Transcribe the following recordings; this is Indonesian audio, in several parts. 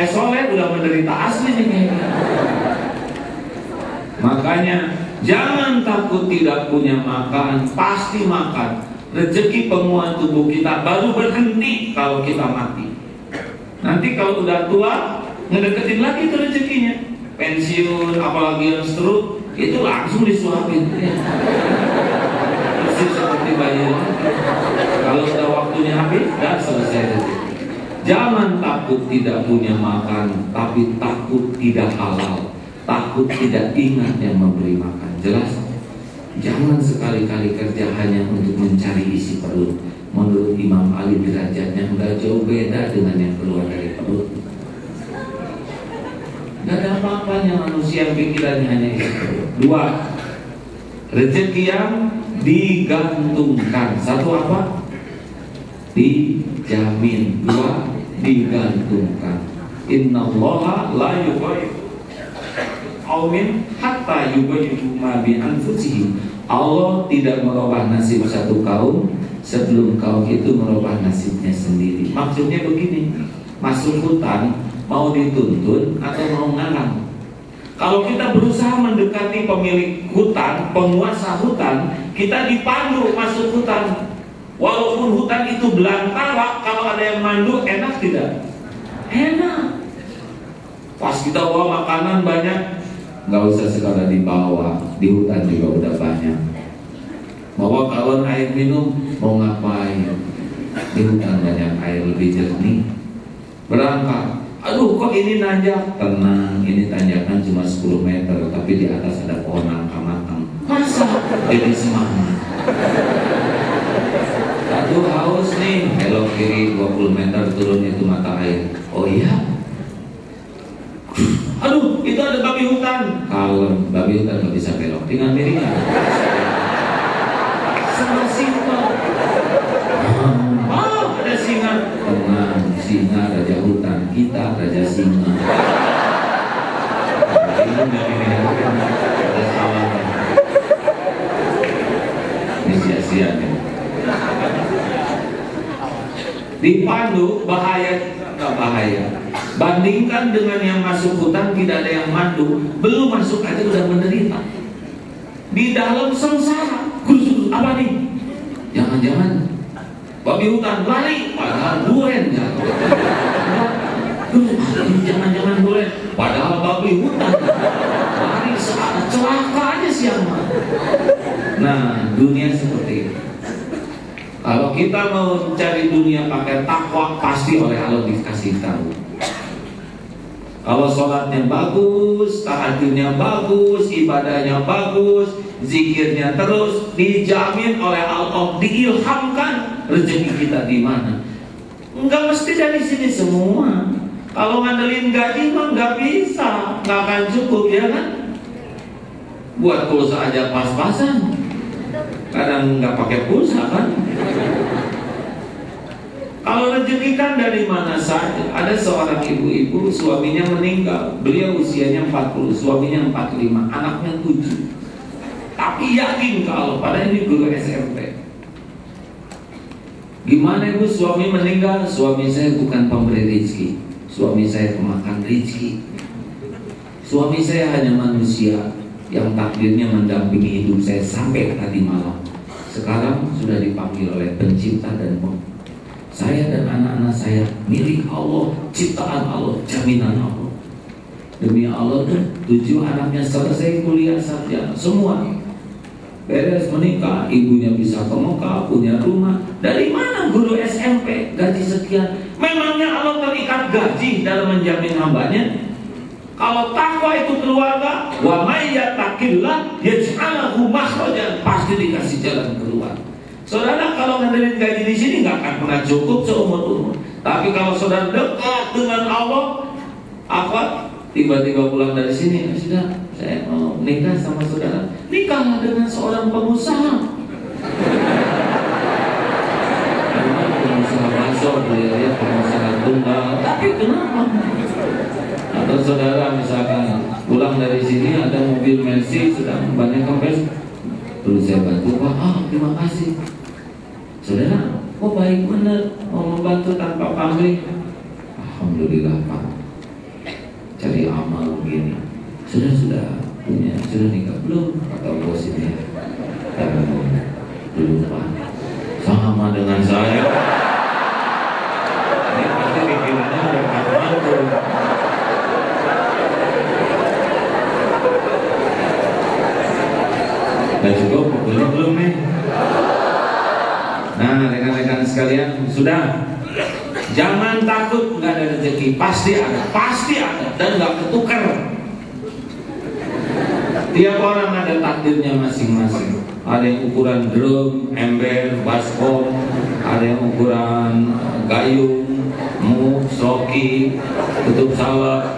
pakai soleh udah menderita asli nih. Makanya jangan takut tidak punya makan, pasti makan. Rezeki penguat tubuh kita baru berhenti kalau kita mati. Nanti kalau udah tua ngedeketin lagi ke rezekinya. Pensiun apalagi yang stroke itu langsung disuapin. Persis seperti bayi. Kalau udah waktunya habis, dah selesai rezeki. Jangan takut tidak punya makan, tapi takut tidak halal, takut tidak ingat yang memberi makan. Jelas? Jangan sekali-kali kerja hanya untuk mencari isi perut. Menurut Imam Ali derajatnya nggak jauh beda dengan yang keluar dari perut. Nggak ada apa-apanya manusia pikirannya hanya itu. Dua, rezeki yang digantungkan. Satu apa? Dijamin. Dua, digantungkan. Innallaha la yughayyiru qaumin hatta yughayyiru ma bi anfusihim. Allah tidak merubah nasib satu kaum sebelum kaum itu merubah nasibnya sendiri. Maksudnya begini, masuk hutan mau dituntun atau mau ngalang. Kalau kita berusaha mendekati pemilik hutan, penguasa hutan, kita dipandu masuk hutan. Walaupun hutan itu belantara, kalau ada yang mandu enak tidak? Enak. Pas kita bawa makanan banyak, nggak usah sekadar dibawa, di hutan juga udah banyak. Bawa galon air minum, mau ngapain? Di hutan banyak air lebih jernih. Berangkat, aduh kok ini nanjak? Tenang, ini tanjakan cuma 10 meter, tapi di atas ada pohon nangka matang. Masa? Jadi semangat. Aduh haus nih, belok kiri 20 meter turun itu mata air. Oh iya? Aduh, itu ada babi hutan. Kalau babi hutan nggak bisa belok, tinggal miring aja. Sama singa. Ada singa. Tenang, singa raja hutan, kita raja singa. Ini ada salah. Ini sia-sia nih. Dipandu bahaya, nggak bahaya. Bandingkan dengan yang masuk hutan tidak ada yang mandu, belum masuk aja udah menderita. Di dalam sengsara, khusus apa nih? Jangan-jangan babi hutan lari, padahal duren jatuh. Jangan-jangan duren, padahal babi hutan lari saat celaka aja siang. Nah, dunia seperti itu. Kalau kita mau cari dunia pakai takwa, pasti oleh Allah dikasih tahu. Kalau sholatnya bagus, tahajudnya bagus, ibadahnya bagus, zikirnya terus, dijamin oleh Allah, diilhamkan rezeki kita di mana. Enggak mesti dari sini semua. Kalau ngandelin gaji mah nggak bisa, nggak akan cukup ya kan? Buat pulsa aja pas-pasan. Kadang nggak pakai pulsa kan? Kalau rezeki kan dari mana saja. Ada seorang ibu-ibu, suaminya meninggal, beliau usianya 40, suaminya 45, anaknya 7. Tapi yakin kalau padahal ini guru SMP. Gimana ibu, suami meninggal? Suami saya bukan pemberi rezeki, suami saya pemakan rezeki. Suami saya hanya manusia yang takdirnya mendampingi hidup saya sampai tadi malam. Sekarang sudah dipanggil oleh pencipta dan saya dan anak-anak saya milik Allah, ciptaan Allah, jaminan Allah. Demi Allah tuh 7 anaknya selesai kuliah sarjana semua, beres menikah, ibunya bisa ke Mekah, punya rumah. Dari mana guru SMP gaji sekian? Memangnya Allah terikat gaji dalam menjamin hambanya? Kalau takwa itu keluarga, wa may yattaqillah yaj'alhu makhrajan, pasti dikasih jalan keluar. Saudara kalau ngandelin gaji di sini nggak akan pernah cukup seumur-umur. Tapi kalau saudara dekat dengan Allah, apa? Tiba-tiba pulang dari sini, sudah saya mau nikah sama saudara. Nikahlah dengan seorang pengusaha. Pengusaha bakso, dia pengusaha tunggal. Tapi kenapa? Atau saudara misalkan pulang dari sini ada mobil Mercy sedang banyak kempes, perlu saya bantu Pak? Terima kasih. Saudara, baik benar mau membantu tanpa pamrih. Alhamdulillah Pak. cari amal begini. Sudah punya, sudah nikah belum? Kata bos ini. Belum Pak. Sama dengan saya. Ini pasti pikirannya udah mantul. Dan cukup, belum nih. Nah, rekan-rekan sekalian, sudah. Jangan takut nggak ada rezeki, pasti ada, dan nggak ketukar. Tiap orang ada takdirnya masing-masing. Ada yang ukuran drum, ember, baskom, ada yang ukuran gayung, muk, soki, tutup salep,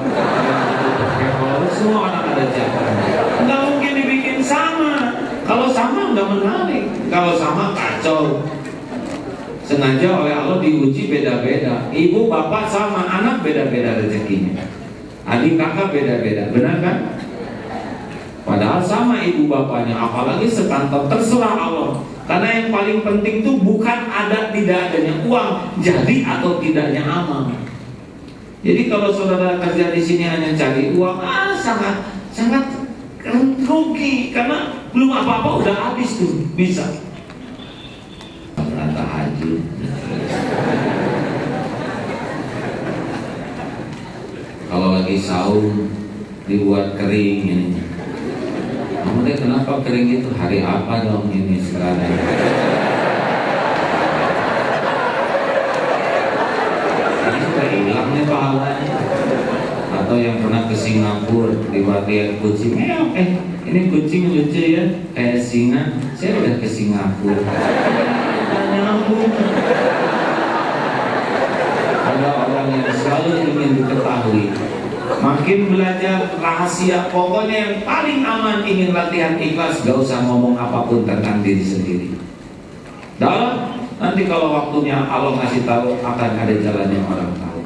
semua orang ada jawabannya. Nggak mungkin dibikin sama. Kalau sama nggak menarik, kalau sama kacau. Sengaja oleh Allah diuji beda-beda. Ibu bapak sama, anak beda-beda rezekinya. Adik kakak beda-beda, benar kan? Padahal sama ibu bapaknya, apalagi sekantor, terserah Allah. Karena yang paling penting itu bukan ada tidak adanya uang, jadi atau tidaknya amal. Jadi kalau saudara kerja di sini hanya cari uang, sangat rugi, karena belum apa-apa udah habis tuh, bisa. Tahajud. Kalau lagi sahur dibuat kering ini. Kemudian kenapa kering itu? Hari apa dong ini sekarang? Ini sudah hilang nih pahalanya. Atau yang pernah ke Singapura lihat kucing, ini kucing lucu ya, kayak singa. Saya udah ke Singapura. Ada orang yang selalu ingin diketahui. Makin belajar rahasia, pokoknya yang paling aman ingin latihan ikhlas, gak usah ngomong apapun tentang diri sendiri. Dalam nanti kalau waktunya Allah ngasih tahu, akan ada jalan yang orang tahu.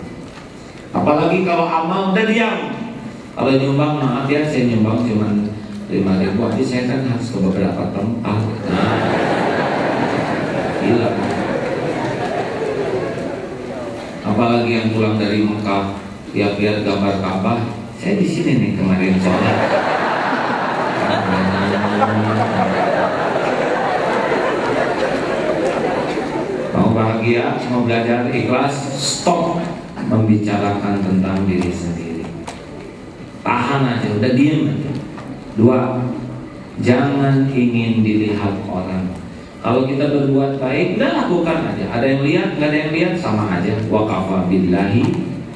Apalagi kalau amal udah diam. Kalau nyumbang, maaf ya saya nyumbang cuma 5.000, tapi saya kan harus ke beberapa tempat. Nah, hilang. Apalagi yang pulang dari Mekah, tiap lihat gambar Ka'bah, saya di sini nih kemarin sholat. Mau bahagia, mau belajar ikhlas, stop membicarakan tentang diri sendiri. Tahan aja, udah diem aja. 2, jangan ingin dilihat orang. Kalau kita berbuat baik, udah lakukan aja. Ada yang lihat, nggak ada yang lihat, sama aja. Wa kafa billahi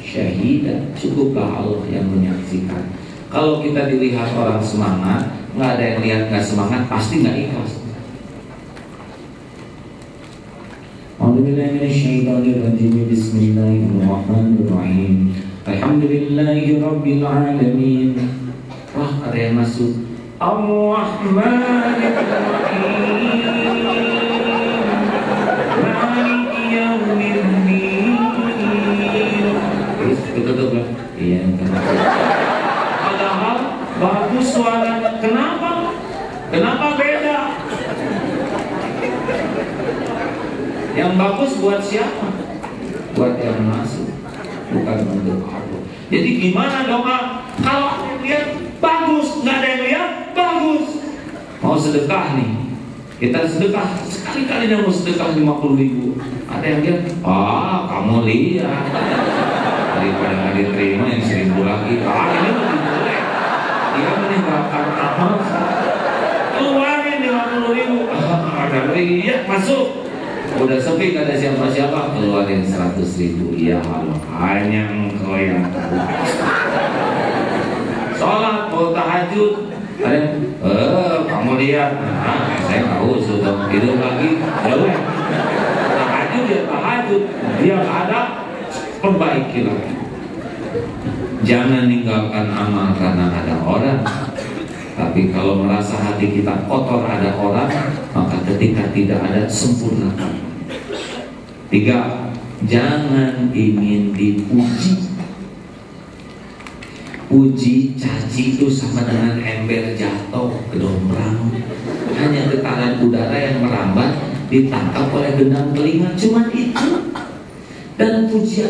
syahida. Cukuplah Allah yang menyaksikan. Kalau kita dilihat orang semangat, nggak ada yang lihat nggak semangat, pasti nggak ikhlas. Bismillahirrahmanirrahim. Alhamdulillahirabbil alamin. Wah, ada yang masuk. Ar-Rahmanir-Rahim. Maliki yaumiddin. Betul. Iya, padahal bagus suaranya. Kenapa beda? Yang bagus buat siapa? Buat yang masuk, bukan untuk Allah. Jadi gimana doa? Kalau lihat bagus, nggak ada yang lihat bagus. Mau sedekah nih, kita sedekah sekali-kalinya mau sedekah 50.000. Ada yang lihat, kamu lihat. Daripada nggak diterima yang 1.000 lagi. Ini lebih boleh. Dia meninggalkan amal. Keluarin 50.000. Ada lihat masuk. Udah sepi, gak ada siapa-siapa, keluarin 100.000. Ya Allah, hanya Engkau yang tahu. Sholat, mau tahajud, ada yang, kamu lihat, saya tahu sudah hidup lagi, jelek. Tahajud ya tahajud, dia gak ada, perbaiki lagi. Jangan ninggalkan amal karena ada orang. Tapi kalau merasa hati kita kotor ada orang, maka ketika tidak ada, sempurnakan. 3, jangan ingin dipuji. Puji, caci itu sama dengan ember jatuh ke dombrang. Hanya getaran udara yang merambat ditangkap oleh gendang telinga, cuma itu. Dan pujian